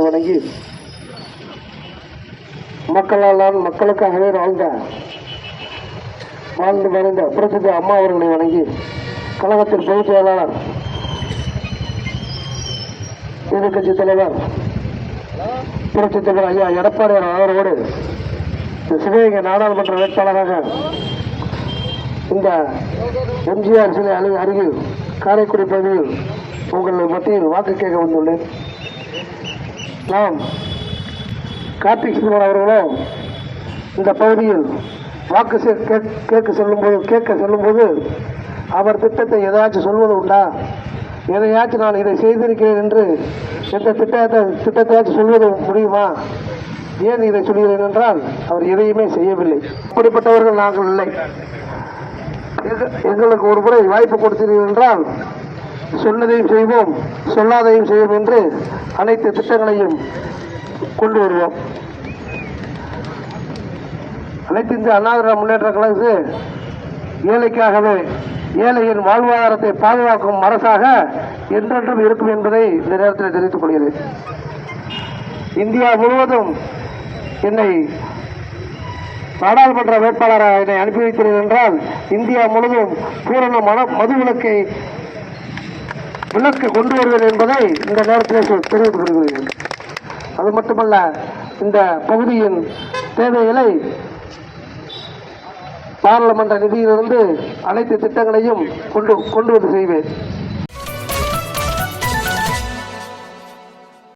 வணங்கி மக்களால் நான் மக்களுக்காகவே வாழ்ந்து மறைந்த புரட்சி அம்மா அவர்களை வணங்கி கழகத்தின் பொதுச் செயலாளர் எதிர்கட்சி தலைவர் புரட்சி தலைவர் ஐயா எடப்பாடி அவரோடு சிவகங்கை நாடாளுமன்ற வேட்பாளராக இந்த எம்ஜிஆர் சிலை அருகில் காரைக்குடி பகுதியில் உங்கள் மத்தியில் வாக்கு கேட்க வந்துள்ளேன். நாம் கார்த்திக் சிதம்பரம் அவர்களும் இந்த பகுதியில் வாக்கு கேட்க செல்லும்போது அவர் திட்டத்தை ஏதாச்சும் சொல்வது உண்டா, எதையாச்சும் நான் இதை செய்திருக்கிறேன் என்று எந்த திட்டத்தையாச்சும் சொல்வது முடியுமா, ஏன் இதை சொல்கிறேன் என்றால் அவர் எதையுமே செய்யவில்லை. அப்படிப்பட்டவர்கள் நாங்கள் இல்லை. எங்களுக்கு ஒரு முறை வாய்ப்பு கொடுத்தீர்கள் என்றால் சொன்னதையும் செய்வோம், சொல்லாதையும் செய்வோம் என்று அனைத்து திட்டங்களையும் கொண்டு வருவோம். அனைத்து இந்திய அண்ணா திராவிட முன்னேற்ற கழக ஏழைக்காகவே ஏழையின் வாழ்வாதாரத்தை பாதுகாக்கும் அரசாக என்றென்றும் இருக்கும் என்பதை இந்த நேரத்தில் தெரிவித்துக் கொள்கிறேன். இந்தியா முழுவதும் என்னை நாடாளுமன்ற வேட்பாளராக என்னை அனுப்பி வைக்கிறேன் என்றால் இந்தியா முழுவதும் பூரண மது விலக்கு கொண்டு வருவேன் என்பதை இந்த நேரத்தில் தெரிவித்துக் கொள்கிறேன். அது மட்டுமல்ல, இந்த பகுதியின் தேவைகளை பாராளுமன்ற நிதியிலிருந்து அனைத்து திட்டங்களையும் கொண்டு வந்து செய்வேன்.